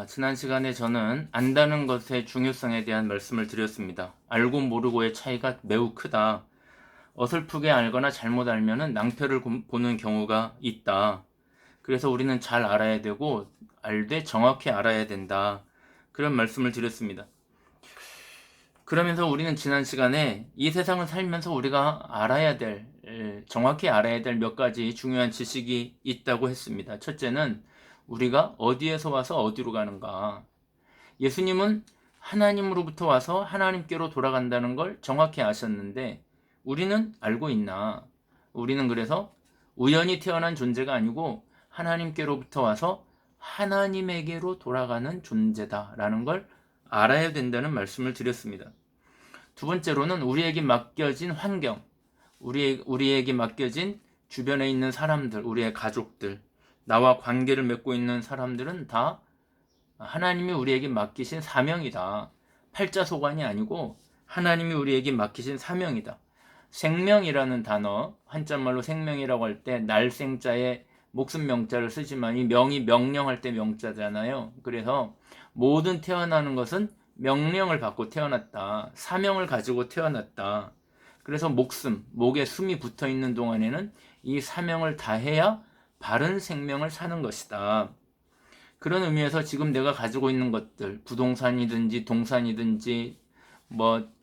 지난 시간에 저는 안다는 것의 중요성에 대한 말씀을 드렸습니다. 알고 모르고의 차이가 매우 크다. 어설프게 알거나 잘못 알면은 낭패를 보는 경우가 있다. 그래서 우리는 잘 알아야 되고 알되 정확히 알아야 된다. 그런 말씀을 드렸습니다. 그러면서 우리는 지난 시간에 이 세상을 살면서 우리가 알아야 될, 정확히 알아야 될 몇 가지 중요한 지식이 있다고 했습니다. 첫째는 우리가 어디에서 와서 어디로 가는가. 예수님은 하나님으로부터 와서 하나님께로 돌아간다는 걸 정확히 아셨는데 우리는 알고 있나? 우리는 그래서 우연히 태어난 존재가 아니고 하나님께로부터 와서 하나님에게로 돌아가는 존재다라는 걸 알아야 된다는 말씀을 드렸습니다. 두 번째로는 우리에게 맡겨진 환경, 우리에게 맡겨진 주변에 있는 사람들, 우리의 가족들, 나와 관계를 맺고 있는 사람들은 다 하나님이 우리에게 맡기신 사명이다. 팔자소관이 아니고 하나님이 우리에게 맡기신 사명이다. 생명이라는 단어, 한자말로 생명이라고 할 때 날생자에 목숨 명자를 쓰지만 이 명이 명령할 때 명자잖아요. 그래서 모든 태어나는 것은 명령을 받고 태어났다. 사명을 가지고 태어났다. 그래서 목에 숨이 붙어 있는 동안에는 이 사명을 다해야 바른 생명을 사는 것이다. 그런 의미에서 지금 내가 가지고 있는 것들, 부동산이든지 동산이든지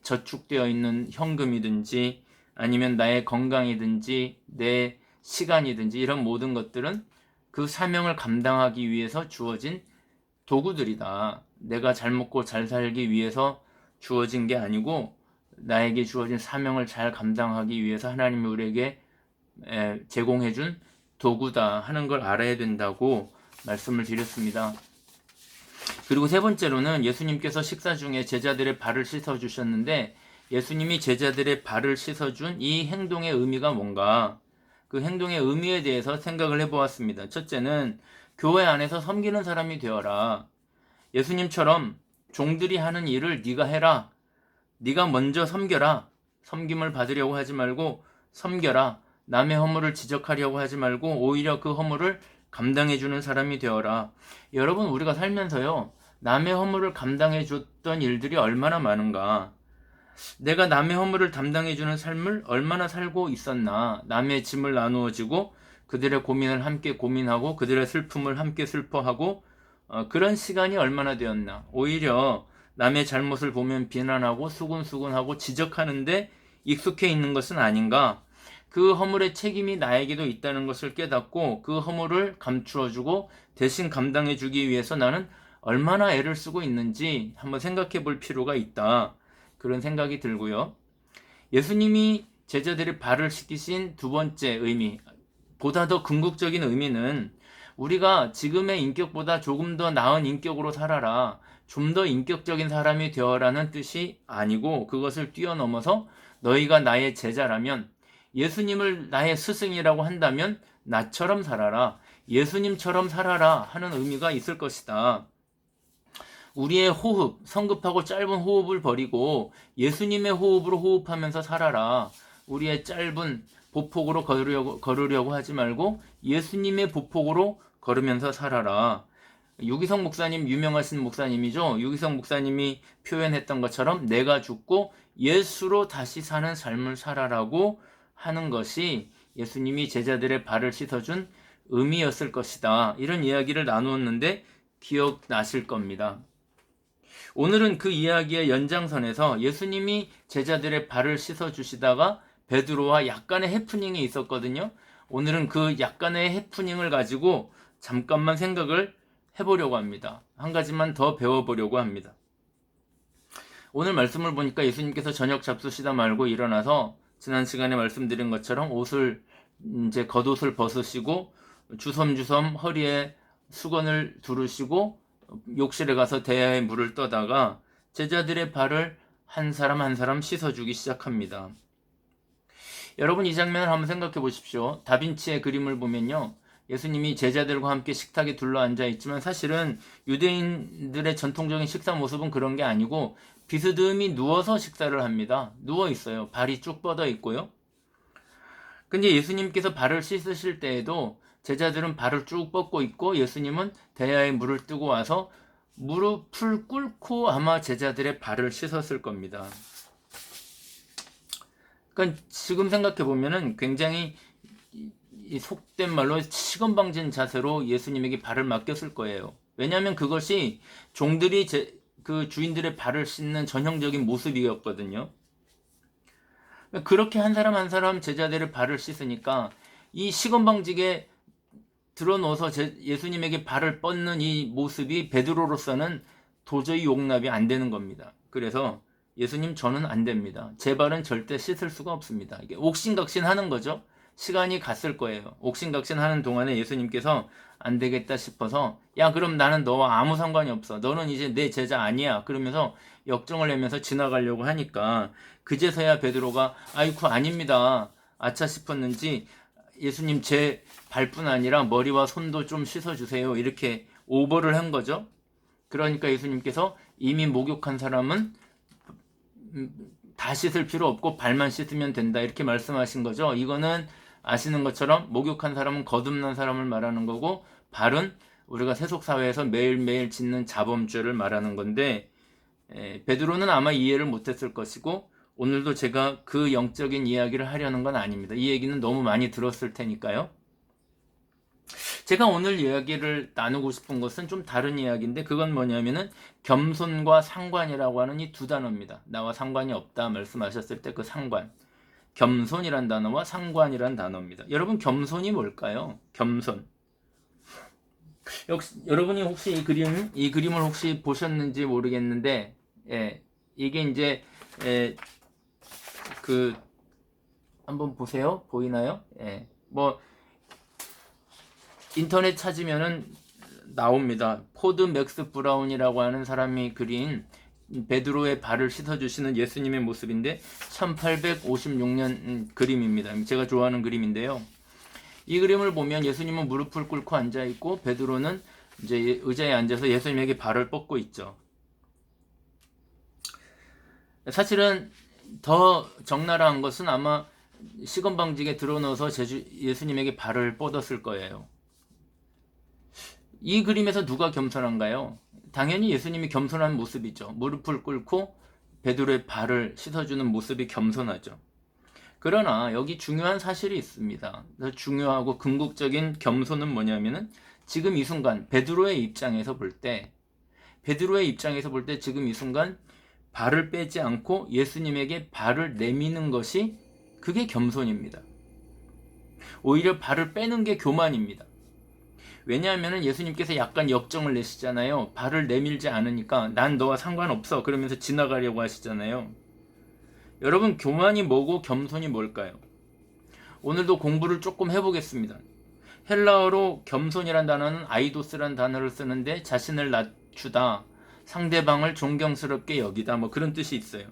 저축되어 있는 현금이든지 아니면 나의 건강이든지 내 시간이든지 이런 모든 것들은 그 사명을 감당하기 위해서 주어진 도구들이다. 내가 잘 먹고 잘 살기 위해서 주어진 게 아니고 나에게 주어진 사명을 잘 감당하기 위해서 하나님이 우리에게 제공해준 도구다 하는 걸 알아야 된다고 말씀을 드렸습니다. 그리고 세 번째로는 예수님께서 식사 중에 제자들의 발을 씻어주셨는데 예수님이 제자들의 발을 씻어준 이 행동의 의미가 뭔가, 그 행동의 의미에 대해서 생각을 해보았습니다. 첫째는 교회 안에서 섬기는 사람이 되어라. 예수님처럼 종들이 하는 일을 네가 해라. 네가 먼저 섬겨라. 섬김을 받으려고 하지 말고 섬겨라. 남의 허물을 지적하려고 하지 말고 오히려 그 허물을 감당해주는 사람이 되어라. 여러분, 우리가 살면서요, 남의 허물을 감당해줬던 일들이 얼마나 많은가. 내가 남의 허물을 담당해주는 삶을 얼마나 살고 있었나. 남의 짐을 나누어지고 그들의 고민을 함께 고민하고 그들의 슬픔을 함께 슬퍼하고 그런 시간이 얼마나 되었나. 오히려 남의 잘못을 보면 비난하고 수군수군하고 지적하는데 익숙해 있는 것은 아닌가. 그 허물의 책임이 나에게도 있다는 것을 깨닫고 그 허물을 감추어주고 대신 감당해주기 위해서 나는 얼마나 애를 쓰고 있는지 한번 생각해 볼 필요가 있다. 그런 생각이 들고요. 예수님이 제자들의 발을 씻기신 두 번째 의미, 보다 더 궁극적인 의미는 우리가 지금의 인격보다 조금 더 나은 인격으로 살아라. 좀 더 인격적인 사람이 되어라는 뜻이 아니고 그것을 뛰어넘어서 너희가 나의 제자라면 예수님을 나의 스승이라고 한다면 나처럼 살아라. 예수님처럼 살아라 하는 의미가 있을 것이다. 우리의 호흡, 성급하고 짧은 호흡을 버리고 예수님의 호흡으로 호흡하면서 살아라. 우리의 짧은 보폭으로 걸으려고 하지 말고 예수님의 보폭으로 걸으면서 살아라. 유기성 목사님, 유명하신 목사님이죠. 유기성 목사님이 표현했던 것처럼 내가 죽고 예수로 다시 사는 삶을 살아라고 하는 것이 예수님이 제자들의 발을 씻어준 의미였을 것이다. 이런 이야기를 나누었는데 기억나실 겁니다. 오늘은 그 이야기의 연장선에서 예수님이 제자들의 발을 씻어주시다가 베드로와 약간의 해프닝이 있었거든요. 오늘은 그 약간의 해프닝을 가지고 잠깐만 생각을 해보려고 합니다. 한 가지만 더 배워보려고 합니다. 오늘 말씀을 보니까 예수님께서 저녁 잡수시다 말고 일어나서 지난 시간에 말씀드린 것처럼 겉옷을 벗으시고 주섬주섬 허리에 수건을 두르시고 욕실에 가서 대야에 물을 떠다가 제자들의 발을 한 사람 한 사람 씻어주기 시작합니다. 여러분, 이 장면을 한번 생각해 보십시오. 다빈치의 그림을 보면요, 예수님이 제자들과 함께 식탁에 둘러앉아 있지만 사실은 유대인들의 전통적인 식사 모습은 그런 게 아니고 비스듬히 누워서 식사를 합니다. 누워 있어요. 발이 쭉 뻗어 있고요. 근데 예수님께서 발을 씻으실 때에도 제자들은 발을 쭉 뻗고 있고 예수님은 대야에 물을 뜨고 와서 무릎을 꿇고 아마 제자들의 발을 씻었을 겁니다. 그러니까 지금 생각해 보면은 굉장히 이 속된 말로 시건방진 자세로 예수님에게 발을 맡겼을 거예요. 왜냐하면 그것이 종들이 그 주인들의 발을 씻는 전형적인 모습이었거든요. 그렇게 한 사람 한 사람 제자들의 발을 씻으니까 이 시건방지게 들어놓아서 예수님에게 발을 뻗는 이 모습이 베드로로서는 도저히 용납이 안 되는 겁니다. 그래서 예수님, 저는 안 됩니다. 제 발은 절대 씻을 수가 없습니다. 이게 옥신각신 하는 거죠. 시간이 갔을 거예요. 옥신각신 하는 동안에 예수님께서 안 되겠다 싶어서, 야, 그럼 나는 너와 아무 상관이 없어. 너는 이제 내 제자 아니야. 그러면서 역정을 내면서 지나가려고 하니까 그제서야 베드로가, 아이쿠, 아닙니다. 아차 싶었는지, 예수님, 제 발뿐 아니라 머리와 손도 좀 씻어주세요. 이렇게 오버를 한 거죠. 그러니까 예수님께서 이미 목욕한 사람은 다 씻을 필요 없고 발만 씻으면 된다, 이렇게 말씀하신 거죠. 이거는 아시는 것처럼 목욕한 사람은 거듭난 사람을 말하는 거고, 발은 우리가 세속사회에서 매일매일 짓는 자범죄를 말하는 건데, 베드로는 아마 이해를 못했을 것이고, 오늘도 제가 그 영적인 이야기를 하려는 건 아닙니다. 이 얘기는 너무 많이 들었을 테니까요. 제가 오늘 이야기를 나누고 싶은 것은 좀 다른 이야기인데, 그건 뭐냐면은 겸손과 상관이라고 하는 이 두 단어입니다. 나와 상관이 없다 말씀하셨을 때 그 상관, 겸손이란 단어와 상관이란 단어입니다. 여러분, 겸손이 뭘까요? 겸손. 역시 여러분이 혹시 이 그림을 혹시 보셨는지 모르겠는데, 이게 이제 그 한번 보세요. 보이나요? 뭐 인터넷 찾으면은 나옵니다. 포드 맥스 브라운이라고 하는 사람이 그린 베드로의 발을 씻어주시는 예수님의 모습인데, 1856년 그림입니다. 제가 좋아하는 그림인데요. 이 그림을 보면 예수님은 무릎을 꿇고 앉아있고, 베드로는 이제 의자에 앉아서 예수님에게 발을 뻗고 있죠. 사실은 더 적나라한 것은 아마 시건방지게 들어넣어서 예수님에게 발을 뻗었을 거예요. 이 그림에서 누가 겸손한가요? 당연히 예수님이 겸손한 모습이죠. 무릎을 꿇고 베드로의 발을 씻어주는 모습이 겸손하죠. 그러나 여기 중요한 사실이 있습니다. 중요하고 궁극적인 겸손은 뭐냐면은, 지금 이 순간 베드로의 입장에서 볼 때 지금 이 순간 발을 빼지 않고 예수님에게 발을 내미는 것이, 그게 겸손입니다. 오히려 발을 빼는 게 교만입니다. 왜냐하면 예수님께서 약간 역정을 내시잖아요. 발을 내밀지 않으니까 난 너와 상관없어 그러면서 지나가려고 하시잖아요. 여러분, 교만이 뭐고 겸손이 뭘까요? 오늘도 공부를 조금 해보겠습니다. 헬라어로 겸손이란 단어는 아이도스란 단어를 쓰는데, 자신을 낮추다, 상대방을 존경스럽게 여기다, 뭐 그런 뜻이 있어요.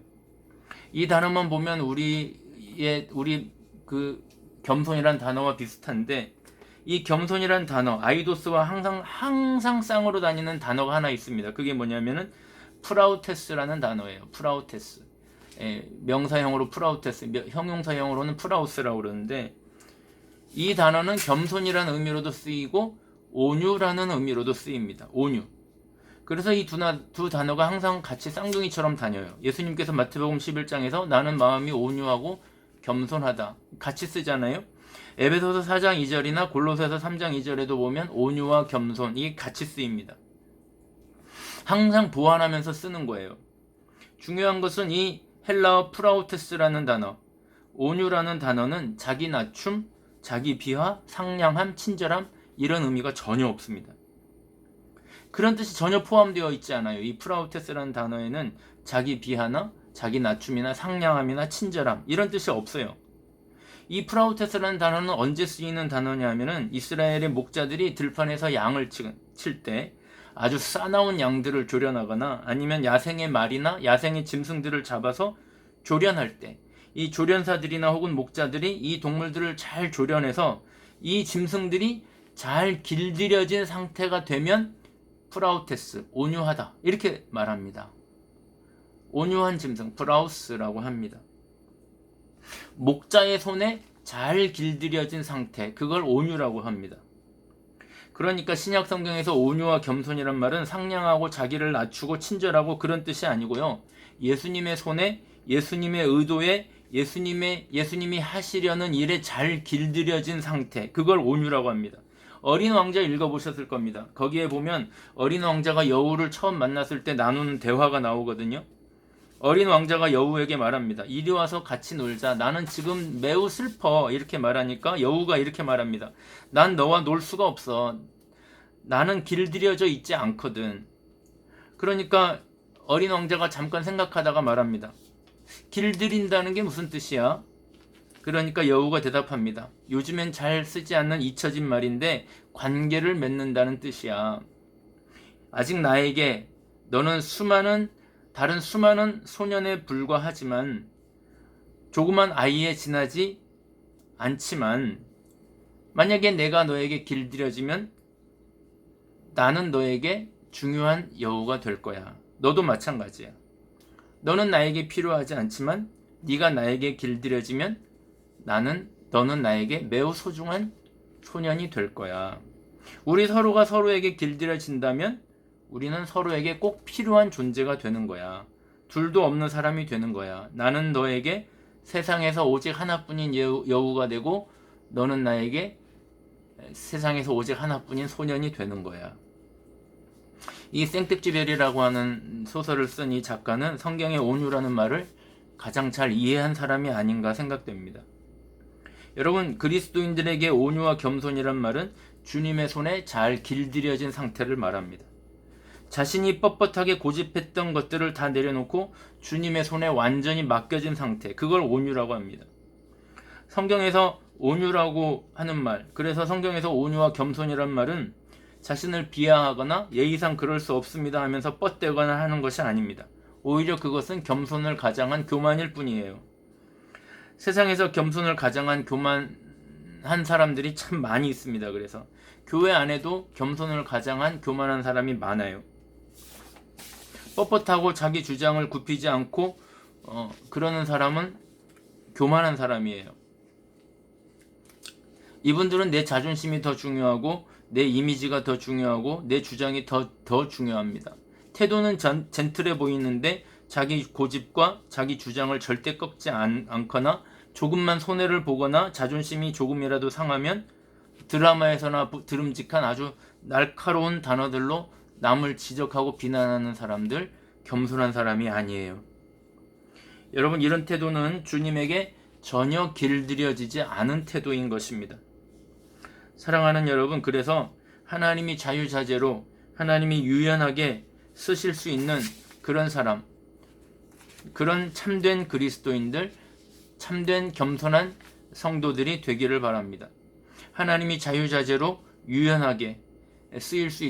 이 단어만 보면 우리 그 겸손이란 단어와 비슷한데, 이 겸손이란 단어, 아이도스와 항상 쌍으로 다니는 단어가 하나 있습니다. 그게 뭐냐면은 프라우테스라는 단어예요. 프라우테스. 명사형으로 프라우테스, 형용사형으로는 프라우스라고 그러는데, 이 단어는 겸손이라는 의미로도 쓰이고 온유라는 의미로도 쓰입니다. 온유. 그래서 이 두 단어가 항상 같이 쌍둥이처럼 다녀요. 예수님께서 마태복음 11장에서 나는 마음이 온유하고 겸손하다 같이 쓰잖아요. 에베소서 4장 2절이나 골로새서 3장 2절에도 보면 온유와 겸손이 같이 쓰입니다. 항상 보완하면서 쓰는 거예요. 중요한 것은 이 헬라어 프라우테스라는 단어, 온유라는 단어는 자기 낮춤, 자기 비하, 상냥함, 친절함, 이런 의미가 전혀 없습니다. 그런 뜻이 전혀 포함되어 있지 않아요. 이 프라우테스라는 단어에는 자기 비하나 자기 낮춤이나 상냥함이나 친절함, 이런 뜻이 없어요. 이 프라우테스라는 단어는 언제 쓰이는 단어냐면은, 이스라엘의 목자들이 들판에서 양을 칠 때 아주 싸나운 양들을 조련하거나, 아니면 야생의 말이나 야생의 짐승들을 잡아서 조련할 때, 이 조련사들이나 혹은 목자들이 이 동물들을 잘 조련해서 이 짐승들이 잘 길들여진 상태가 되면 프라우테스, 온유하다, 이렇게 말합니다. 온유한 짐승, 프라우스라고 합니다. 목자의 손에 잘 길들여진 상태, 그걸 온유라고 합니다. 그러니까 신약 성경에서 온유와 겸손이란 말은 상냥하고 자기를 낮추고 친절하고 그런 뜻이 아니고요. 예수님의 손에, 예수님의 의도에, 예수님이 하시려는 일에 잘 길들여진 상태, 그걸 온유라고 합니다. 어린 왕자 읽어보셨을 겁니다. 거기에 보면 어린 왕자가 여우를 처음 만났을 때 나누는 대화가 나오거든요. 어린 왕자가 여우에게 말합니다. 이리 와서 같이 놀자. 나는 지금 매우 슬퍼. 이렇게 말하니까 여우가 이렇게 말합니다. 난 너와 놀 수가 없어. 나는 길들여져 있지 않거든. 그러니까 어린 왕자가 잠깐 생각하다가 말합니다. 길들인다는 게 무슨 뜻이야? 그러니까 여우가 대답합니다. 요즘엔 잘 쓰지 않는 잊혀진 말인데 관계를 맺는다는 뜻이야. 아직 나에게 너는 다른 수많은 소년에 불과하지만 조그만 아이에 지나지 않지만 만약에 내가 너에게 길들여지면 나는 너에게 중요한 여우가 될 거야. 너도 마찬가지야. 너는 나에게 필요하지 않지만 네가 나에게 길들여지면 너는 나에게 매우 소중한 소년이 될 거야. 우리 서로가 서로에게 길들여진다면 우리는 서로에게 꼭 필요한 존재가 되는 거야. 둘도 없는 사람이 되는 거야. 나는 너에게 세상에서 오직 하나뿐인 여우가 되고 너는 나에게 세상에서 오직 하나뿐인 소년이 되는 거야. 이 생텍쥐베리라고 하는 소설을 쓴 이 작가는 성경의 온유라는 말을 가장 잘 이해한 사람이 아닌가 생각됩니다. 여러분, 그리스도인들에게 온유와 겸손이란 말은 주님의 손에 잘 길들여진 상태를 말합니다. 자신이 뻣뻣하게 고집했던 것들을 다 내려놓고 주님의 손에 완전히 맡겨진 상태, 그걸 온유라고 합니다. 성경에서 온유라고 하는 말, 그래서 성경에서 온유와 겸손이란 말은 자신을 비하하거나 예의상 그럴 수 없습니다 하면서 뻗대거나 하는 것이 아닙니다. 오히려 그것은 겸손을 가장한 교만일 뿐이에요. 세상에서 겸손을 가장한 교만한 사람들이 참 많이 있습니다. 그래서 교회 안에도 겸손을 가장한 교만한 사람이 많아요. 뻣뻣하고 자기 주장을 굽히지 않고 그러는 사람은 교만한 사람이에요. 이분들은 내 자존심이 더 중요하고 내 이미지가 더 중요하고 내 주장이 더 중요합니다. 태도는 젠틀해 보이는데 자기 고집과 자기 주장을 절대 꺾지 않거나 조금만 손해를 보거나 자존심이 조금이라도 상하면 드라마에서나 드름직한 아주 날카로운 단어들로 남을 지적하고 비난하는 사람들, 겸손한 사람이 아니에요. 여러분, 이런 태도는 주님에게 전혀 길들여지지 않은 태도인 것입니다. 사랑하는 여러분, 그래서 하나님이 자유자재로 하나님이 유연하게 쓰실 수 있는 그런 사람, 그런 참된 그리스도인들, 참된 겸손한 성도들이 되기를 바랍니다. 하나님이 자유자재로 유연하게 쓰실 수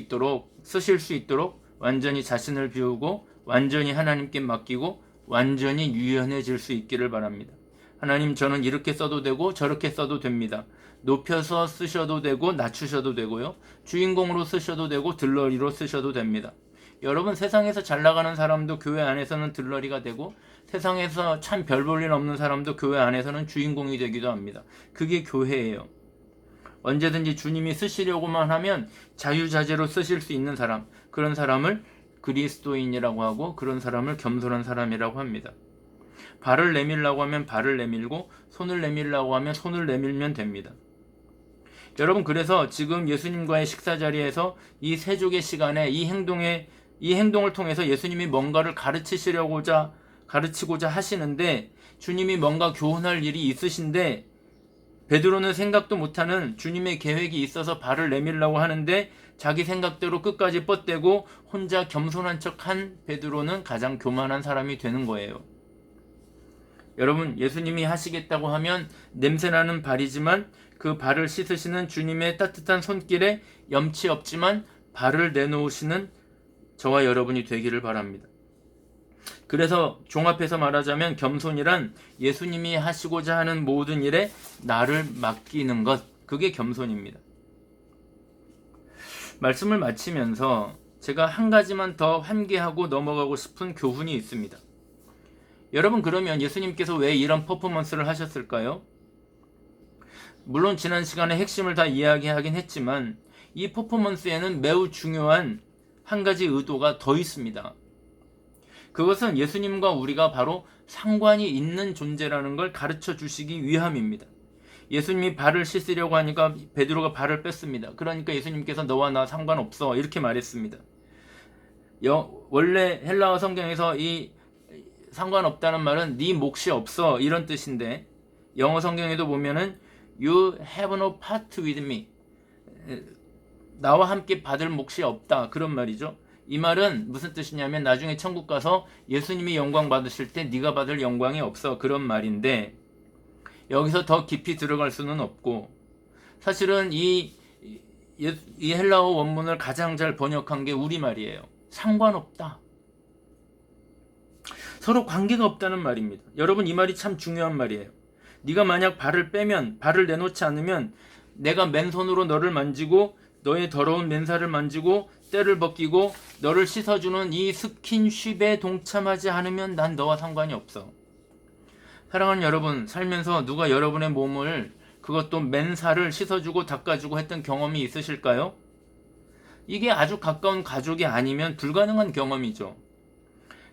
있도록 완전히 자신을 비우고 완전히 하나님께 맡기고 완전히 유연해질 수 있기를 바랍니다. 하나님, 저는 이렇게 써도 되고 저렇게 써도 됩니다. 높여서 쓰셔도 되고 낮추셔도 되고요. 주인공으로 쓰셔도 되고 들러리로 쓰셔도 됩니다. 여러분, 세상에서 잘 나가는 사람도 교회 안에서는 들러리가 되고 세상에서 참 별 볼 일 없는 사람도 교회 안에서는 주인공이 되기도 합니다. 그게 교회예요. 언제든지 주님이 쓰시려고만 하면 자유자재로 쓰실 수 있는 사람, 그런 사람을 그리스도인이라고 하고 그런 사람을 겸손한 사람이라고 합니다. 발을 내밀라고 하면 발을 내밀고 손을 내밀라고 하면 손을 내밀면 됩니다. 여러분, 그래서 지금 예수님과의 식사 자리에서 이 세족의 시간에 이 행동을 통해서 예수님이 뭔가를 가르치고자 하시는데 주님이 뭔가 교훈할 일이 있으신데 베드로는 생각도 못하는 주님의 계획이 있어서 발을 내밀려고 하는데 자기 생각대로 끝까지 뻗대고 혼자 겸손한 척한 베드로는 가장 교만한 사람이 되는 거예요. 여러분, 예수님이 하시겠다고 하면 냄새나는 발이지만 그 발을 씻으시는 주님의 따뜻한 손길에 염치 없지만 발을 내놓으시는 저와 여러분이 되기를 바랍니다. 그래서 종합해서 말하자면 겸손이란 예수님이 하시고자 하는 모든 일에 나를 맡기는 것, 그게 겸손입니다. 말씀을 마치면서 제가 한 가지만 더 환기하고 넘어가고 싶은 교훈이 있습니다. 여러분, 그러면 예수님께서 왜 이런 퍼포먼스를 하셨을까요? 물론 지난 시간에 핵심을 다 이야기하긴 했지만 이 퍼포먼스에는 매우 중요한 한 가지 의도가 더 있습니다. 그것은 예수님과 우리가 바로 상관이 있는 존재라는 걸 가르쳐 주시기 위함입니다. 예수님이 발을 씻으려고 하니까 베드로가 발을 뺐습니다. 그러니까 예수님께서 너와 나 상관없어 이렇게 말했습니다. 원래 헬라어 성경에서 이 상관없다는 말은 네 몫이 없어 이런 뜻인데, 영어 성경에도 보면은 You have no part with me, 나와 함께 받을 몫이 없다 그런 말이죠. 이 말은 무슨 뜻이냐면 나중에 천국 가서 예수님이 영광 받으실 때 네가 받을 영광이 없어 그런 말인데, 여기서 더 깊이 들어갈 수는 없고, 사실은 이 헬라어 원문을 가장 잘 번역한 게 우리말이에요. 상관없다. 서로 관계가 없다는 말입니다. 여러분, 이 말이 참 중요한 말이에요. 네가 만약 발을 빼면, 발을 내놓지 않으면 내가 맨손으로 너를 만지고 너의 더러운 맨살을 만지고 때를 벗기고 너를 씻어주는 이 스킨쉽에 동참하지 않으면 난 너와 상관이 없어. 사랑하는 여러분, 살면서 누가 여러분의 몸을, 그것도 맨살을 씻어주고 닦아주고 했던 경험이 있으실까요? 이게 아주 가까운 가족이 아니면 불가능한 경험이죠.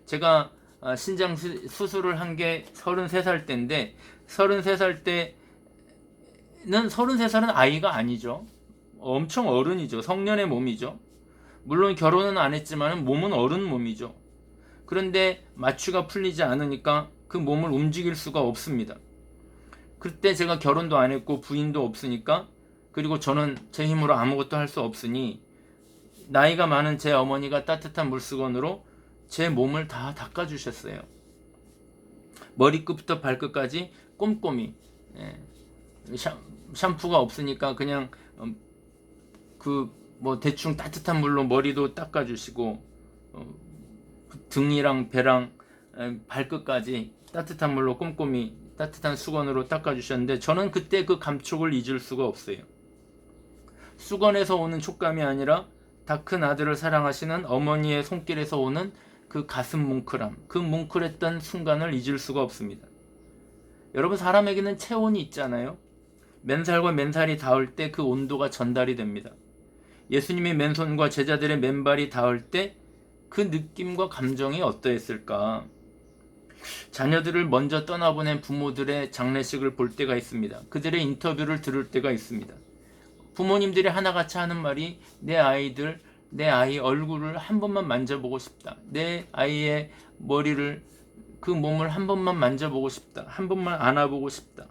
제가 신장 수술을 한 게 33살 때인데, 33살 때는 33살은 아이가 아니죠. 엄청 어른이죠. 성년의 몸이죠. 물론 결혼은 안 했지만 몸은 어른 몸이죠. 그런데 마취가 풀리지 않으니까 그 몸을 움직일 수가 없습니다. 그때 제가 결혼도 안 했고 부인도 없으니까, 그리고 저는 제 힘으로 아무것도 할 수 없으니 나이가 많은 제 어머니가 따뜻한 물수건으로 제 몸을 다 닦아주셨어요. 머리끝부터 발끝까지 꼼꼼히. 샴푸가 없으니까 그냥 대충 따뜻한 물로 머리도 닦아주시고, 등이랑 배랑 발끝까지 따뜻한 물로 꼼꼼히 따뜻한 수건으로 닦아주셨는데, 저는 그때 그 감촉을 잊을 수가 없어요. 수건에서 오는 촉감이 아니라 다 큰 아들을 사랑하시는 어머니의 손길에서 오는 그 가슴 뭉클함, 그 뭉클했던 순간을 잊을 수가 없습니다. 여러분, 사람에게는 체온이 있잖아요. 맨살과 맨살이 닿을 때 그 온도가 전달이 됩니다. 예수님의 맨손과 제자들의 맨발이 닿을 때 그 느낌과 감정이 어떠했을까? 자녀들을 먼저 떠나보낸 부모들의 장례식을 볼 때가 있습니다. 그들의 인터뷰를 들을 때가 있습니다. 부모님들이 하나같이 하는 말이, 내 아이 얼굴을 한 번만 만져보고 싶다. 내 아이의 머리를, 그 몸을 한 번만 만져보고 싶다. 한 번만 안아보고 싶다.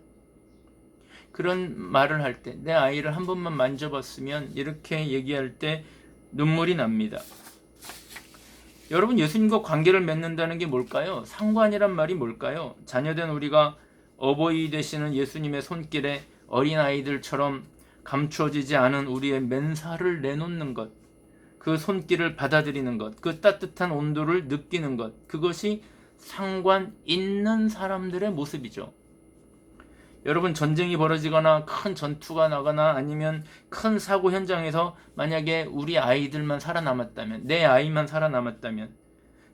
그런 말을 할 때, 내 아이를 한 번만 만져봤으면, 이렇게 얘기할 때 눈물이 납니다. 여러분, 예수님과 관계를 맺는다는 게 뭘까요? 상관이란 말이 뭘까요? 자녀된 우리가 어버이 되시는 예수님의 손길에 어린아이들처럼 감추어지지 않은 우리의 맨살을 내놓는 것, 그 손길을 받아들이는 것, 그 따뜻한 온도를 느끼는 것, 그것이 상관 있는 사람들의 모습이죠. 여러분, 전쟁이 벌어지거나 큰 전투가 나거나 아니면 큰 사고 현장에서 만약에 우리 아이들만 살아남았다면, 내 아이만 살아남았다면,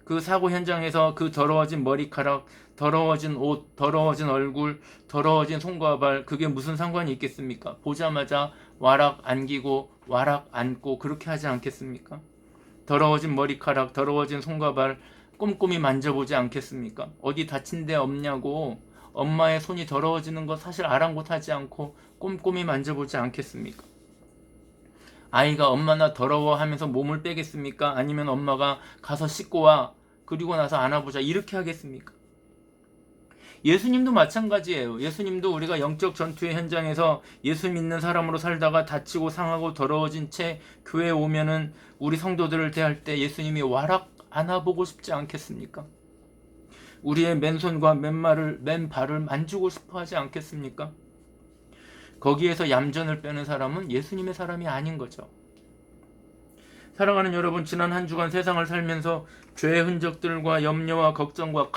그 사고 현장에서 그 더러워진 머리카락, 더러워진 옷, 더러워진 얼굴, 더러워진 손과 발, 그게 무슨 상관이 있겠습니까? 보자마자 와락 안기고 와락 안고 그렇게 하지 않겠습니까? 더러워진 머리카락, 더러워진 손과 발 꼼꼼히 만져보지 않겠습니까? 어디 다친 데 없냐고 엄마의 손이 더러워지는 거 사실 아랑곳하지 않고 꼼꼼히 만져보지 않겠습니까? 아이가 엄마나 더러워하면서 몸을 빼겠습니까? 아니면 엄마가 가서 씻고 와, 그리고 나서 안아보자, 이렇게 하겠습니까? 예수님도 마찬가지예요. 예수님도 우리가 영적 전투의 현장에서 예수 믿는 사람으로 살다가 다치고 상하고 더러워진 채 교회에 오면은 우리 성도들을 대할 때 예수님이 와락 안아보고 싶지 않겠습니까? 우리의 맨손과 맨발을 만지고 싶어 하지 않겠습니까? 거기에서 얌전을 빼는 사람은 예수님의 사람이 아닌 거죠. 사랑하는 여러분, 지난 한 주간 세상을 살면서 죄의 흔적들과 염려와 걱정과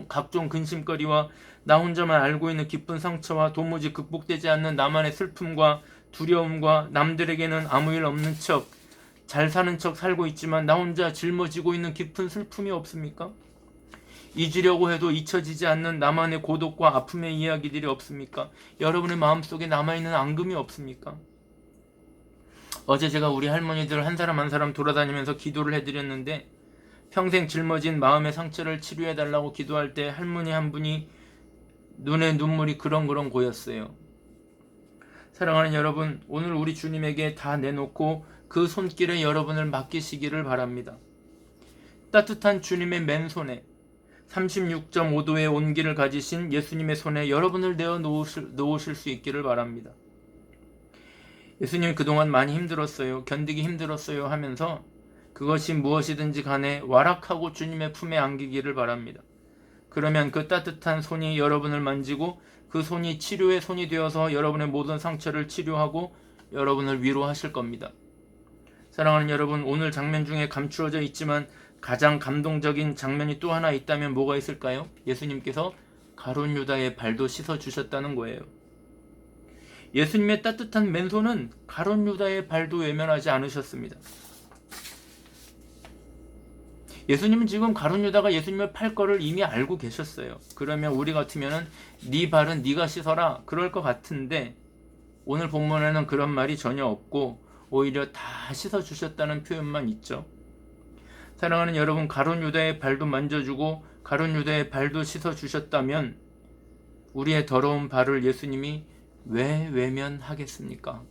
각종 근심거리와 나 혼자만 알고 있는 깊은 상처와 도무지 극복되지 않는 나만의 슬픔과 두려움과 남들에게는 아무 일 없는 척, 잘 사는 척 살고 있지만 나 혼자 짊어지고 있는 깊은 슬픔이 없습니까? 잊으려고 해도 잊혀지지 않는 나만의 고독과 아픔의 이야기들이 없습니까? 여러분의 마음속에 남아있는 앙금이 없습니까? 어제 제가 우리 할머니들 한 사람 한 사람 돌아다니면서 기도를 해드렸는데 평생 짊어진 마음의 상처를 치료해달라고 기도할 때 할머니 한 분이 눈에 눈물이 그렁그렁 고였어요. 사랑하는 여러분, 오늘 우리 주님에게 다 내놓고 그 손길에 여러분을 맡기시기를 바랍니다. 따뜻한 주님의 맨손에 36.5도의 온기를 가지신 예수님의 손에 여러분을 내어 놓으실 수 있기를 바랍니다. 예수님 그동안 많이 힘들었어요. 견디기 힘들었어요 하면서 그것이 무엇이든지 간에 와락하고 주님의 품에 안기기를 바랍니다. 그러면 그 따뜻한 손이 여러분을 만지고 그 손이 치료의 손이 되어서 여러분의 모든 상처를 치료하고 여러분을 위로하실 겁니다. 사랑하는 여러분, 오늘 장면 중에 감추어져 있지만 가장 감동적인 장면이 또 하나 있다면 뭐가 있을까요? 예수님께서 가룟 유다의 발도 씻어주셨다는 거예요. 예수님의 따뜻한 맨손은 가룟 유다의 발도 외면하지 않으셨습니다. 예수님은 지금 가룟 유다가 예수님을 팔 거를 이미 알고 계셨어요. 그러면 우리 같으면은 네 발은 네가 씻어라 그럴 것 같은데 오늘 본문에는 그런 말이 전혀 없고 오히려 다 씻어주셨다는 표현만 있죠. 사랑하는 여러분, 가룟 유다의 발도 만져주고 가룟 유다의 발도 씻어주셨다면 우리의 더러운 발을 예수님이 왜 외면하겠습니까?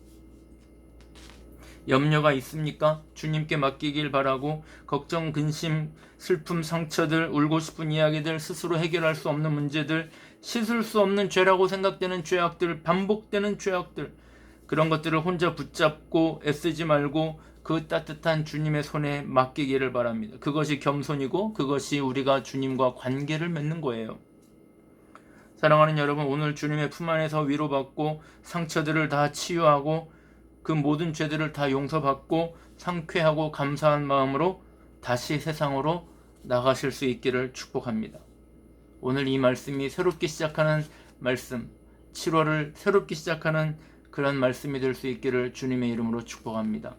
염려가 있습니까? 주님께 맡기길 바라고 걱정, 근심, 슬픔, 상처들, 울고 싶은 이야기들, 스스로 해결할 수 없는 문제들, 씻을 수 없는 죄라고 생각되는 죄악들, 반복되는 죄악들, 그런 것들을 혼자 붙잡고 애쓰지 말고 그 따뜻한 주님의 손에 맡기기를 바랍니다. 그것이 겸손이고 그것이 우리가 주님과 관계를 맺는 거예요. 사랑하는 여러분, 오늘 주님의 품 안에서 위로받고 상처들을 다 치유하고 그 모든 죄들을 다 용서받고 상쾌하고 감사한 마음으로 다시 세상으로 나가실 수 있기를 축복합니다. 오늘 이 말씀이 새롭게 시작하는 말씀, 7월을 새롭게 시작하는 그런 말씀이 될 수 있기를 주님의 이름으로 축복합니다.